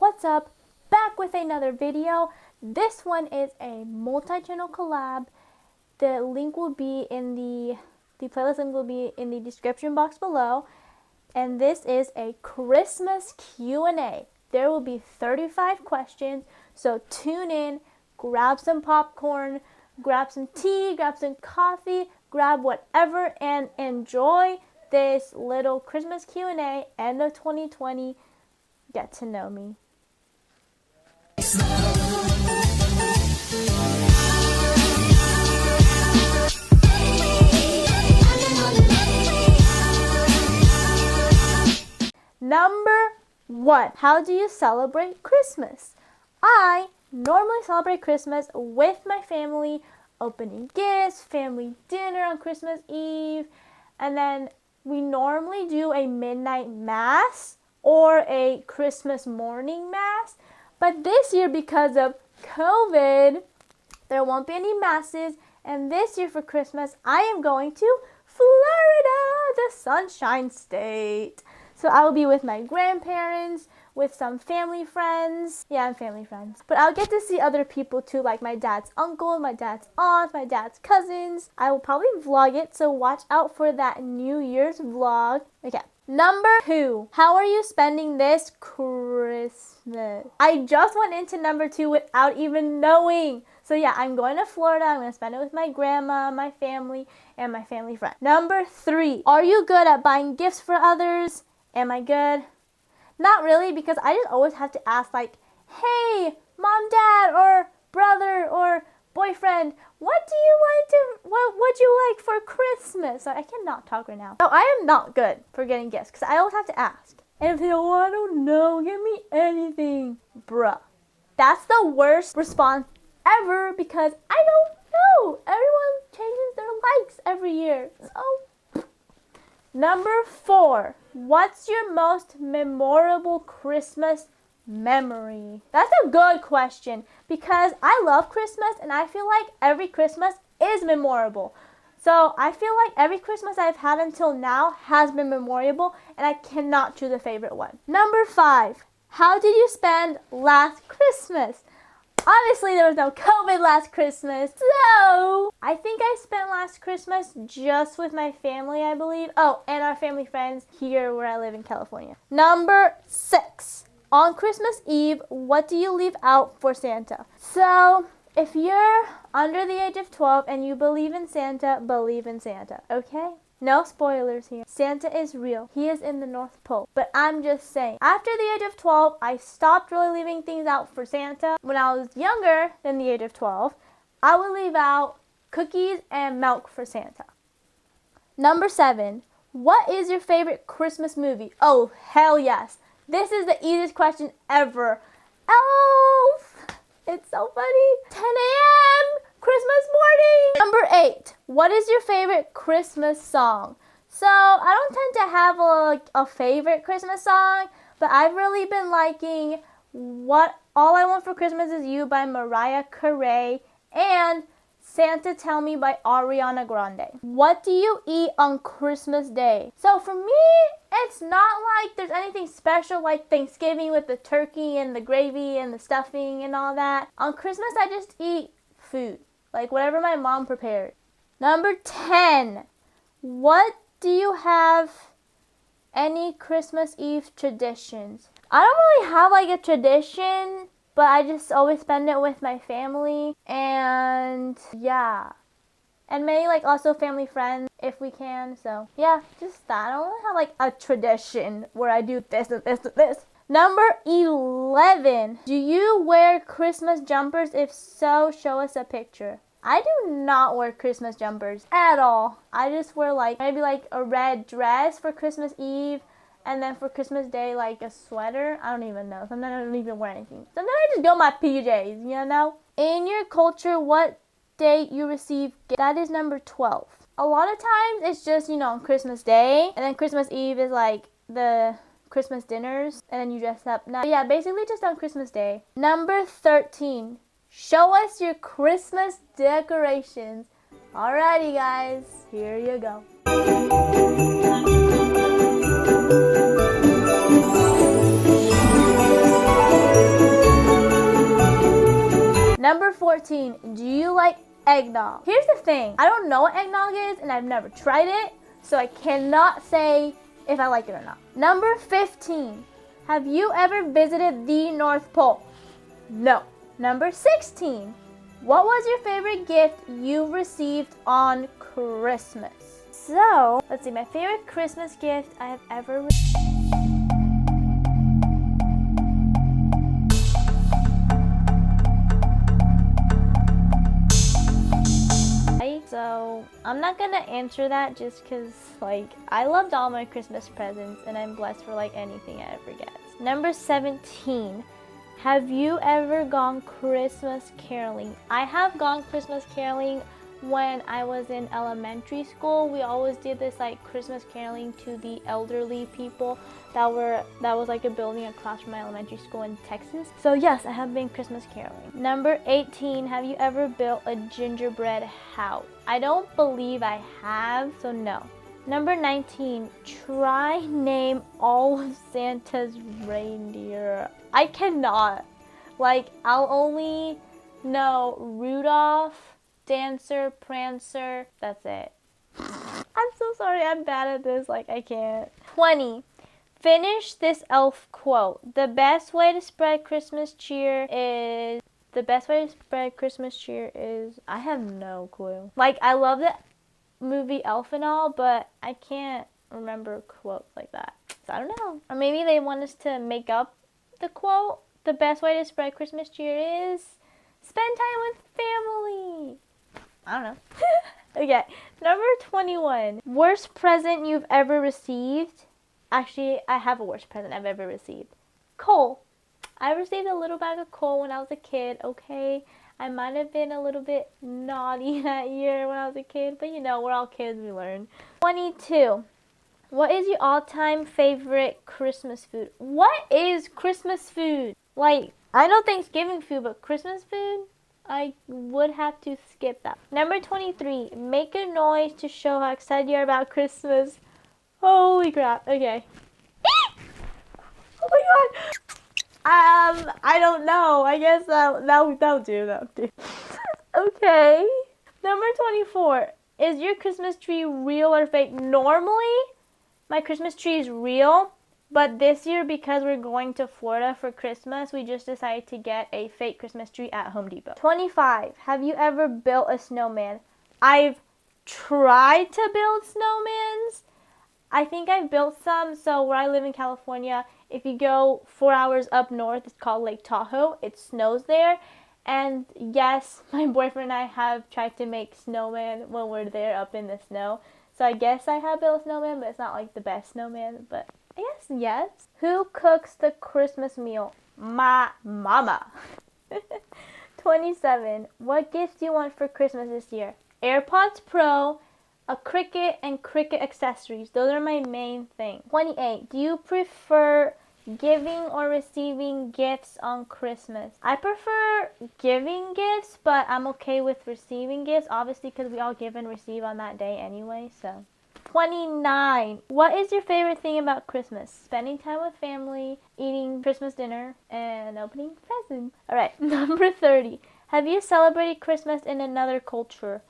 What's up? Back with another video. This one is a multi-channel collab. The link will be in the playlist link will be in the description box below. And this is a Christmas Q&A. There will be 35 questions, so tune in, grab some popcorn, grab some tea, grab some coffee, grab whatever, and enjoy this little Christmas Q&A, end of 2020, get to know me. Number 1. How do you celebrate Christmas? I normally celebrate Christmas with my family, opening gifts, family dinner on Christmas Eve, and then we normally do a midnight mass or a Christmas morning mass. But this year, because of COVID, there won't be any masses, and this year for Christmas, I am going to Florida, the Sunshine State. So I will be with my grandparents, with some family friends. Yeah, I'm family friends. But I'll get to see other people too, like my dad's uncle, my dad's aunt, my dad's cousins. I will probably vlog it, so watch out for that New Year's vlog. Okay. Number 2. How are you spending this Christmas? I just went into number 2 without even knowing. So yeah, I'm going to Florida. I'm going to spend it with my grandma, my family, and my family friend. Number 3. Are you good at buying gifts for others? Am I good? Not really, because I just always have to ask, like, hey, mom, dad, or brother, or boyfriend, what would you like for Christmas? So I cannot talk right now. So I am not good for getting gifts, because I always have to ask. And if they go, oh, I don't know, give me anything. Bruh. That's the worst response ever, because I don't know. Everyone changes their likes every year. So, number 4. What's your most memorable Christmas memory? That's a good question, because I love Christmas and I feel like every Christmas is memorable. So I feel like every Christmas I've had until now has been memorable, and I cannot choose a favorite one. Number 5. How did you spend last Christmas? Obviously, there was no COVID last Christmas, so I think I spent last Christmas just with my family, I believe. Oh, and our family friends here where I live in California. Number 6. On Christmas Eve, what do you leave out for Santa? So, if you're under the age of 12 and you believe in Santa, okay? No spoilers here. Santa is real. He is in the North Pole. But I'm just saying, after the age of 12, I stopped really leaving things out for Santa. When I was younger than the age of 12, I would leave out cookies and milk for Santa. Number 7. What is your favorite Christmas movie? Oh, hell yes. This is the easiest question ever. Elf! It's so funny. 10 a.m. Christmas morning. Number 8. What is your favorite Christmas song? So I don't tend to have a favorite Christmas song, but I've really been liking All I Want for Christmas Is You by Mariah Carey and Santa Tell Me by Ariana Grande. What do you eat on Christmas Day? So for me, it's not like there's anything special like Thanksgiving with the turkey and the gravy and the stuffing and all that. On Christmas, I just eat food, like whatever my mom prepared. Number 10. What do you have any Christmas Eve traditions? I don't really have like a tradition, but I just always spend it with my family, and yeah. And maybe like also family friends if we can, so yeah, just that. I don't really have like a tradition where I do this and this and this. Number 11. Do you wear Christmas jumpers? If so, show us a picture. I do not wear Christmas jumpers at all. I just wear like maybe like a red dress for Christmas Eve, and then for Christmas Day like a sweater. I don't even know. Sometimes I don't even wear anything. Sometimes I just go my PJs, you know? In your culture, what date you receive gifts? That is number 12. A lot of times it's just, you know, on Christmas Day, and then Christmas Eve is like the Christmas dinners, and then you dress up. Now, yeah, basically just on Christmas Day. Number 13. Show us your Christmas decorations. Alrighty guys, here you go. 14, do you like eggnog? Here's the thing, I don't know what eggnog is and I've never tried it, so I cannot say if I like it or not. Number 15, have you ever visited the North Pole? No. Number 16, what was your favorite gift you received on Christmas? So, let's see, my favorite Christmas gift I have ever received. So, I'm not gonna answer that just because, like, I loved all my Christmas presents and I'm blessed for, like, anything I ever get. Number 17, have you ever gone Christmas caroling? I have gone Christmas caroling when I was in elementary school. We always did this, like, Christmas caroling to the elderly people that was like a building across from my elementary school in Texas. So yes, I have been Christmas caroling. Number 18, have you ever built a gingerbread house? I don't believe I have, so no. Number 19, try name all of Santa's reindeer. I cannot. Like, I'll only know Rudolph, Dancer, Prancer, that's it. I'm so sorry, I'm bad at this, like, I can't. 20, finish this elf quote. The best way to spread Christmas cheer is, I have no clue. Like, I love the movie Elf and all, but I can't remember quotes like that. So I don't know. Or maybe they want us to make up the quote. The best way to spread Christmas cheer is spend time with family. I don't know. Okay, number 21. Worst present you've ever received? Actually, I have a worst present I've ever received. Coal. I received a little bag of coal when I was a kid, okay? I might have been a little bit naughty that year when I was a kid, but you know, we're all kids, we learn. 22. What is your all-time favorite Christmas food? What is Christmas food? Like, I know Thanksgiving food, but Christmas food? I would have to skip that. Number 23. Make a noise to show how excited you are about Christmas. Holy crap. Okay. Oh my god. I don't know. I guess that'll do. Okay. Number 24. Is your Christmas tree real or fake? Normally, my Christmas tree is real, but this year, because we're going to Florida for Christmas, we just decided to get a fake Christmas tree at Home Depot. 25. Have you ever built a snowman? I've tried to build snowmans. I think I've built some. So where I live in California, if you go 4 hours up north, it's called Lake Tahoe. It snows there. And yes, my boyfriend and I have tried to make snowman when we're there up in the snow. So I guess I have built a snowman, but it's not like the best snowman. But I guess yes. Who cooks the Christmas meal? My mama. 27. What gifts do you want for Christmas this year? AirPods Pro, a Cricut, and Cricut accessories. Those are my main things. 28. Do you prefer giving or receiving gifts on Christmas? I prefer giving gifts, but I'm okay with receiving gifts, obviously, because we all give and receive on that day anyway, so. 29. What is your favorite thing about Christmas? Spending time with family, eating Christmas dinner, and opening presents. Alright, number 30. Have you celebrated Christmas in another culture?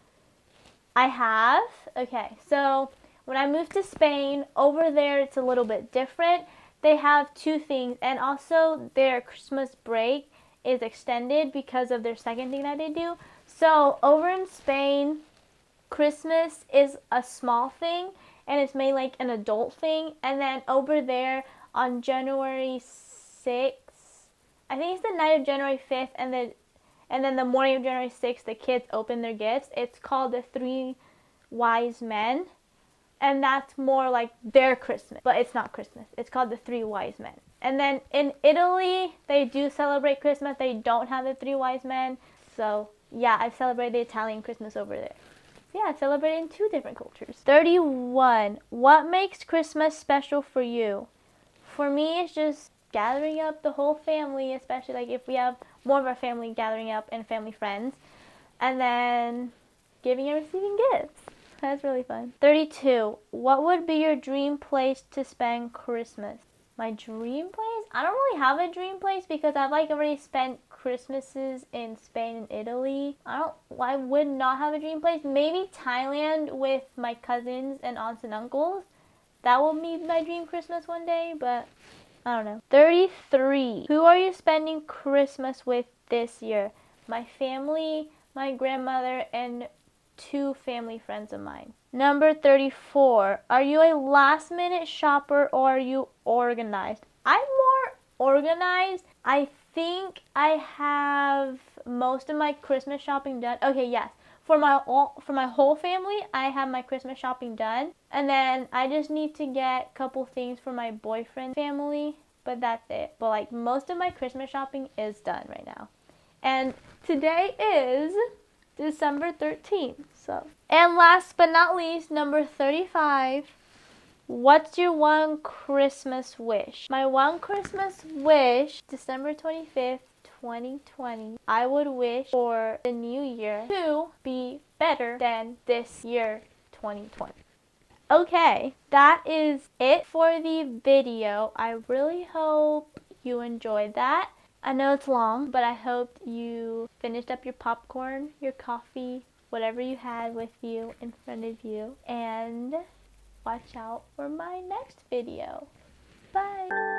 I have. Okay, so when I moved to Spain, over there it's a little bit different. They have two things, and also their Christmas break is extended because of their second thing that they do. So over in Spain, Christmas is a small thing, and it's made like an adult thing. And then over there on January 6th, I think it's the night of January 5th, and then the morning of January 6th, the kids open their gifts. It's called the Three Wise Men. And that's more like their Christmas. But it's not Christmas. It's called the Three Wise Men. And then in Italy, they do celebrate Christmas. They don't have the Three Wise Men. So, yeah, I've celebrated the Italian Christmas over there. Yeah, I've celebrated in two different cultures. 31. What makes Christmas special for you? For me, it's just gathering up the whole family, especially like if we have more of our family gathering up and family friends. And then giving and receiving gifts. That's really fun. 32. What would be your dream place to spend Christmas? My dream place? I don't really have a dream place because I've like already spent Christmases in Spain and Italy. I would not have a dream place. Maybe Thailand with my cousins and aunts and uncles. That will be my dream Christmas one day, but I don't know. 33. Who are you spending Christmas with this year? My family, my grandmother, and 2 family friends of mine. Number 34. Are you a last minute shopper or are you organized? I'm more organized. I think I have most of my Christmas shopping done. Okay, yes. For my whole family, I have my Christmas shopping done. And then I just need to get a couple things for my boyfriend's family, but that's it. But like most of my Christmas shopping is done right now. And today is December 13th. And last but not least, number 35. What's your one Christmas wish? My one Christmas wish, December 25th, 2020, I would wish for the new year to be better than this year, 2020. Okay, that is it for the video. I really hope you enjoyed that. I know it's long, but I hope you finished up your popcorn, your coffee, whatever you had with you in front of you, and watch out for my next video. Bye!